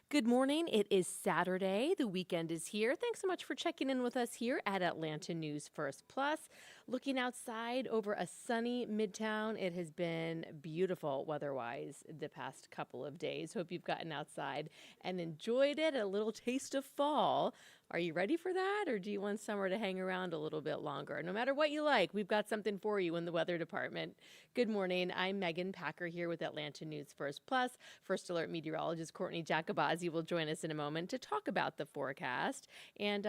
Good morning. It is Saturday. The weekend is here. Thanks so much for checking in with us here at Atlanta News First Plus. Looking outside over a sunny Midtown, it has been beautiful weather-wise the past couple of days. Hope you've gotten outside and enjoyed it. A little taste of fall. Are you ready for that, or do you want summer to hang around a little bit longer? No matter what you like, we've got something for you in the weather department. Good morning. I'm Megan Packer here with Atlanta News First Plus. First Alert meteorologist Courtney Jacobazzi will join us in a moment to talk about the forecast. And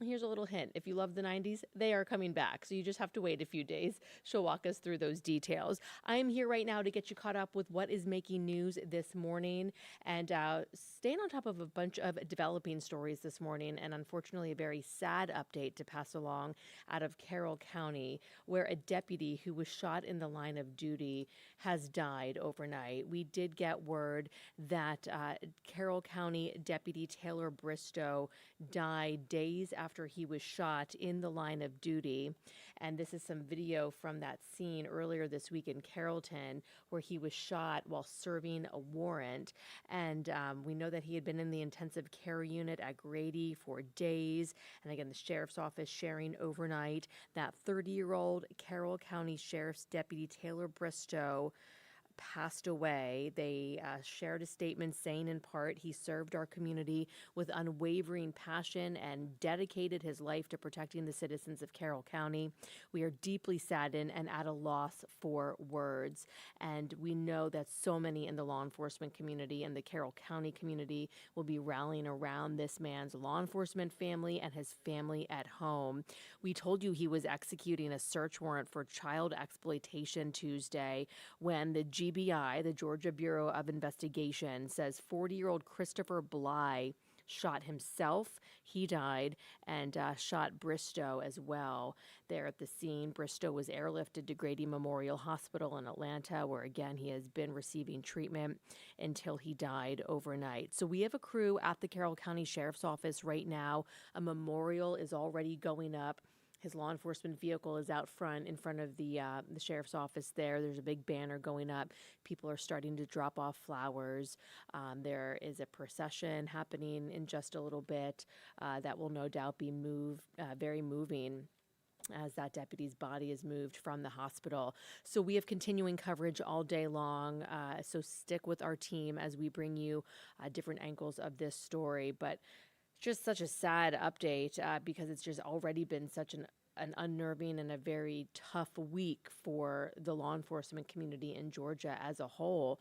here's a little hint. If you love the 90s, they are coming back. So you just have to wait a few days. She'll walk us through those details. I am here right now to get you caught up with what is making news this morning and staying on top of a bunch of developing stories this morning. And unfortunately, a very sad update to pass along out of Carroll County, where a deputy who was shot in the line of duty has died overnight. We did get word that Carroll County Deputy Taylor Bristow died days after he was shot in the line of duty. And this is some video from that scene earlier this week in Carrollton, where he was shot while serving a warrant. And we know that he had been in the intensive care unit at Grady for days. And again, the sheriff's office sharing overnight that 30-year-old Carroll County Sheriff's Deputy Taylor Bristow passed away. They shared a statement saying, in part, he served our community with unwavering passion and dedicated his life to protecting the citizens of Carroll County. We are deeply saddened and at a loss for words. And we know that so many in the law enforcement community and the Carroll County community will be rallying around this man's law enforcement family and his family at home. We told you he was executing a search warrant for child exploitation Tuesday when the GBI, the Georgia Bureau of Investigation, says 40-year-old Christopher Bly shot himself. He died, and shot Bristow as well. There at the scene, Bristow was airlifted to Grady Memorial Hospital in Atlanta, where again he has been receiving treatment until he died overnight. So we have a crew at the Carroll County Sheriff's Office right now. A memorial is already going up. His law enforcement vehicle is out front in front of the sheriff's office there. There's a big banner going up. People are starting to drop off flowers. There is a procession happening in just a little bit that will no doubt be very moving as that deputy's body is moved from the hospital. So we have continuing coverage all day long. So stick with our team as we bring you different angles of this story. But just such a sad update because it's just already been such an unnerving and a very tough week for the law enforcement community in Georgia as a whole.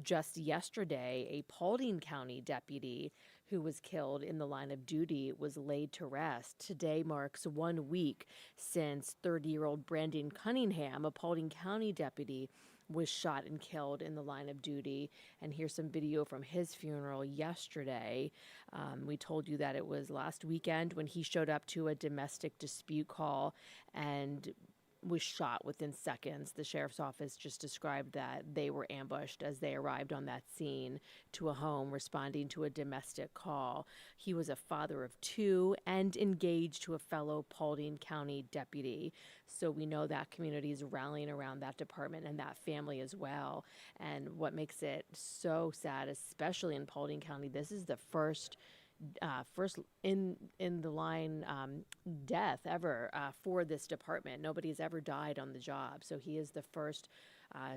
Just yesterday, a Paulding County deputy who was killed in the line of duty was laid to rest. Today marks 1 week since 30-year-old Brandon Cunningham, a Paulding County deputy, was shot and killed in the line of duty. And here's some video from his funeral yesterday. We told you that it was last weekend when he showed up to a domestic dispute call and was shot within seconds. The sheriff's office just described that they were ambushed as they arrived on that scene to a home responding to a domestic call. He was a father of 2 and engaged to a fellow Paulding County deputy. So we know that community is rallying around that department and that family as well. And what makes it so sad, especially in Paulding County, this is the first in the line death ever for this department. Nobody's ever died on the job. So he is the first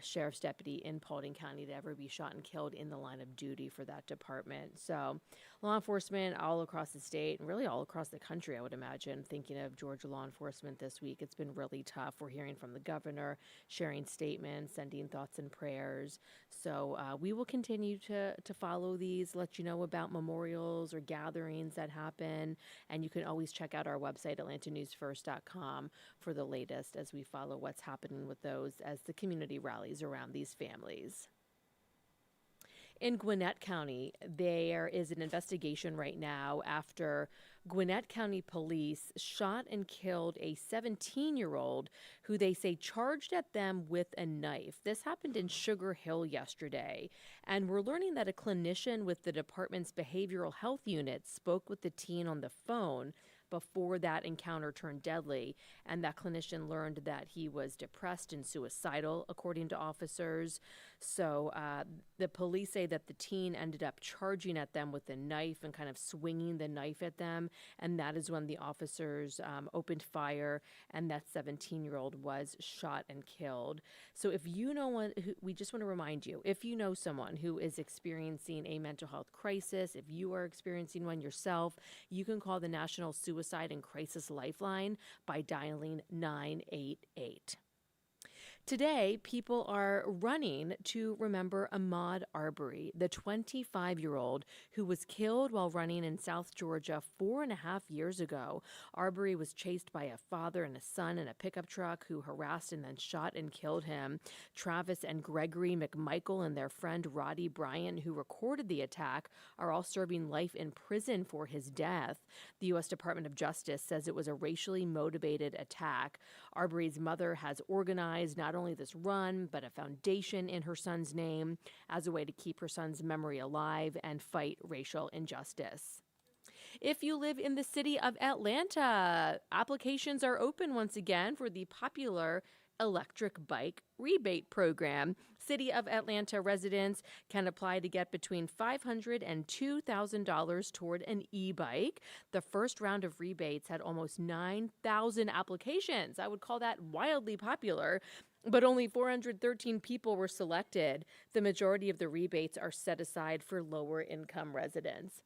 sheriff's deputy in Paulding County to ever be shot and killed in the line of duty for that department. So law enforcement all across the state and really all across the country, I would imagine, thinking of Georgia law enforcement this week. It's been really tough. We're hearing from the governor, sharing statements, sending thoughts and prayers. So we will continue to follow these, let you know about memorials or gatherings that happen. And you can always check out our website, atlantanewsfirst.com, for the latest as we follow what's happening with those as the community rallies around these families. In Gwynette County, there is an investigation right now after Gwynette County police shot and killed a 17-year-old who they say charged at them with a knife. This happened in Sugar Hill yesterday. And we're learning that a clinician with the department's behavioral health unit spoke with the teen on the phone. before that encounter turned deadly. And that clinician learned that he was depressed and suicidal, according to officers. So the police say that the teen ended up charging at them with a knife and kind of swinging the knife at them. And that is when the officers opened fire, and that 17-year-old was shot and killed. So if you know one, we just want to remind you, if you know someone who is experiencing a mental health crisis, if you are experiencing one yourself, you can call the National Suicide and Crisis Lifeline by dialing 988. Today, people are running to remember Ahmaud Arbery, the 25-year-old who was killed while running in South Georgia 4.5 years ago. Arbury was chased by a father and a son in a pickup truck who harassed and then shot and killed him. Travis and Gregory McMichael and their friend Roddy Bryant, who recorded the attack, are all serving life in prison for his death. The U.S. Department of Justice says it was a racially motivated attack. Arbery's mother has organized not only this run, but a foundation in her son's name as a way to keep her son's memory alive and fight racial injustice. If you live in the city of Atlanta, applications are open once again for the popular electric bike rebate program. City of Atlanta residents can apply to get between $500 and $2,000 toward an e-bike. The first round of rebates had almost 9,000 applications. I would call that wildly popular, but only 413 people were selected. The majority of the rebates are set aside for lower income residents.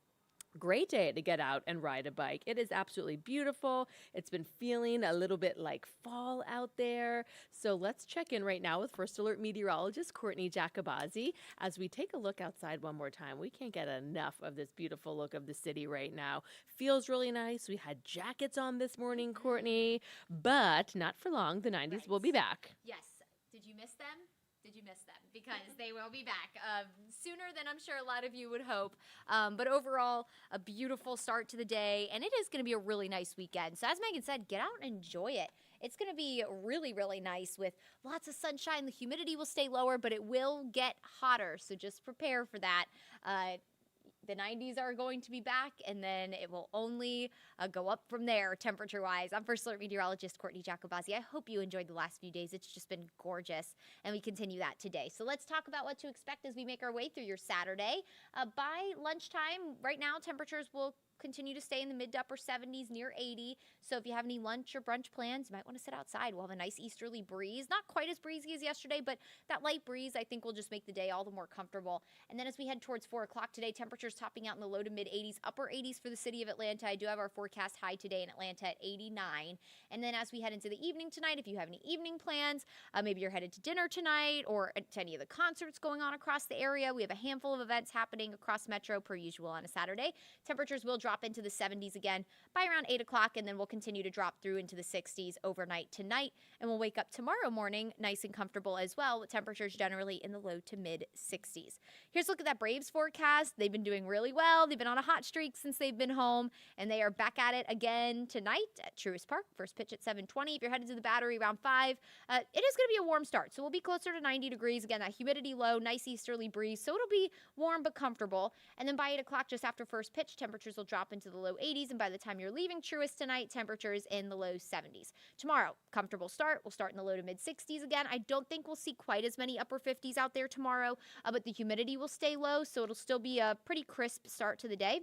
Great day to get out and ride a bike. It is absolutely beautiful. It's been feeling a little bit like fall out there. So let's check in right now with First Alert meteorologist Courtney Jacobazzi as we take a look outside one more time. We can't get enough of this beautiful look of the city right now. Feels really nice. We had jackets on this morning, Courtney, but not for long. The 90s will be back. Yes. Did you miss them? Did you miss them? Because they will be back sooner than I'm sure a lot of you would hope. But overall, a beautiful start to the day, and it is going to be a really nice weekend. So as Megan said, get out and enjoy it. It's going to be really, really nice with lots of sunshine. The humidity will stay lower, but it will get hotter. So just prepare for that. The 90s are going to be back, and then it will only go up from there temperature-wise. I'm First Alert meteorologist Courtney Jacobazzi. I hope you enjoyed the last few days. It's just been gorgeous, and we continue that today. So let's talk about what to expect as we make our way through your Saturday. By lunchtime, right now, temperatures will continue to stay in the mid to upper 70s, near 80. So if you have any lunch or brunch plans, you might want to sit outside. We'll have a nice easterly breeze. Not quite as breezy as yesterday, but that light breeze, I think, will just make the day all the more comfortable. And then as we head towards 4 o'clock today, temperatures topping out in the low to mid 80s, upper 80s for the city of Atlanta. I do have our forecast high today in Atlanta at 89. And then as we head into the evening tonight, if you have any evening plans, maybe you're headed to dinner tonight or to any of the concerts going on across the area. We have a handful of events happening across Metro per usual on a Saturday. Temperatures will drop into the 70s again by around 8 o'clock, and then we'll continue to drop through into the 60s overnight tonight, and we'll wake up tomorrow morning nice and comfortable as well, with temperatures generally in the low to mid 60s. Here's a look at that Braves forecast. They've been doing really well. They've been on a hot streak since they've been home, and they are back at it again tonight at Truist Park. First pitch at 7:20. If you're headed to the Battery around 5, it is going to be a warm start, so we'll be closer to 90 degrees. Again, that humidity low, nice easterly breeze, so it'll be warm but comfortable. And then by 8 o'clock, just after first pitch, temperatures will drop into the low 80s, and by the time you're leaving Truist tonight, temperatures in the low 70s. Tomorrow, comfortable start. We'll start in the low to mid 60s again. I don't think we'll see quite as many upper 50s out there tomorrow, but the humidity will stay low, so it'll still be a pretty crisp start to the day.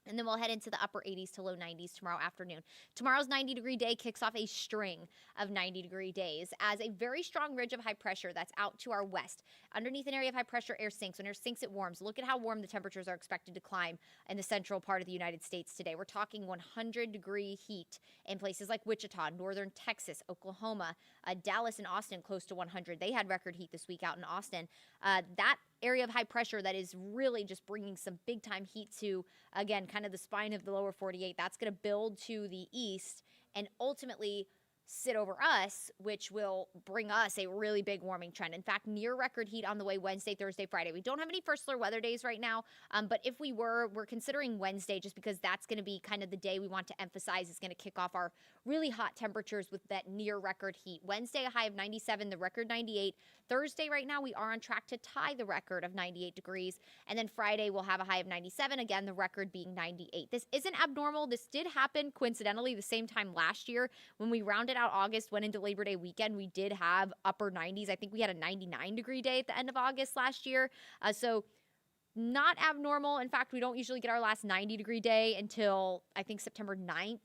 And then we'll head into the upper 80s to low 90s tomorrow afternoon. Tomorrow's 90-degree day kicks off a string of 90-degree days as a very strong ridge of high pressure that's out to our west. Underneath an area of high pressure, air sinks. When air sinks, it warms. Look at how warm the temperatures are expected to climb in the central part of the United States today. We're talking 100-degree heat in places like Wichita, northern Texas, Oklahoma, Dallas, and Austin close to 100. They had record heat this week out in Austin. That area of high pressure that is really just bringing some big time heat to, again, kind of the spine of the lower 48. That's going to build to the east and ultimately sit over us, which will bring us a really big warming trend. In fact, near record heat on the way Wednesday, Thursday, Friday. We don't have any first alert weather days right now, but if we we're considering Wednesday just because that's going to be kind of the day we want to emphasize is going to kick off our really hot temperatures with that near record heat. Wednesday, a high of 97, the record 98. Thursday, right now, we are on track to tie the record of 98 degrees. And then Friday, we'll have a high of 97, again, the record being 98. This isn't abnormal. This did happen coincidentally the same time last year when we rounded out August, went into Labor Day weekend. We did have upper 90s. I think we had a 99 degree day at the end of August last year. So not abnormal. In fact, we don't usually get our last 90 degree day until I think September 9th.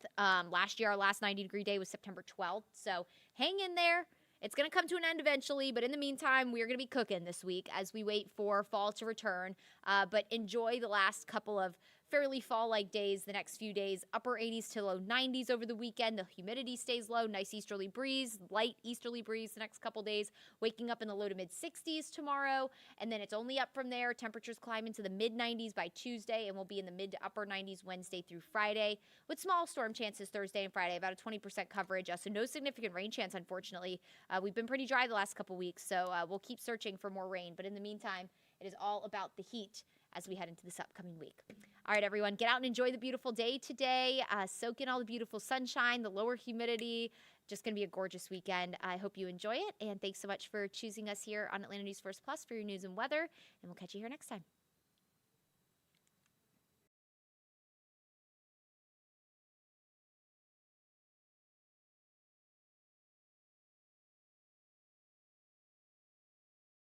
Last year, our last 90 degree day was September 12th. So hang in there. It's going to come to an end eventually, but in the meantime, we're going to be cooking this week as we wait for fall to return. But enjoy the last couple of fairly fall-like days the next few days. Upper 80s to low 90s over the weekend. The humidity stays low. Nice easterly breeze, light easterly breeze the next couple days. Waking up in the low to mid 60s tomorrow. And then it's only up from there. Temperatures climb into the mid 90s by Tuesday, and we'll be in the mid to upper 90s Wednesday through Friday with small storm chances Thursday and Friday, about a 20% coverage. So no significant rain chance, unfortunately. We've been pretty dry the last couple weeks, so we'll keep searching for more rain. But in the meantime, it is all about the heat as we head into this upcoming week. All right, everyone, get out and enjoy the beautiful day today. Soak in all the beautiful sunshine, the lower humidity. Just going to be a gorgeous weekend. I hope you enjoy it. And thanks so much for choosing us here on Atlanta News First Plus for your news and weather. And we'll catch you here next time.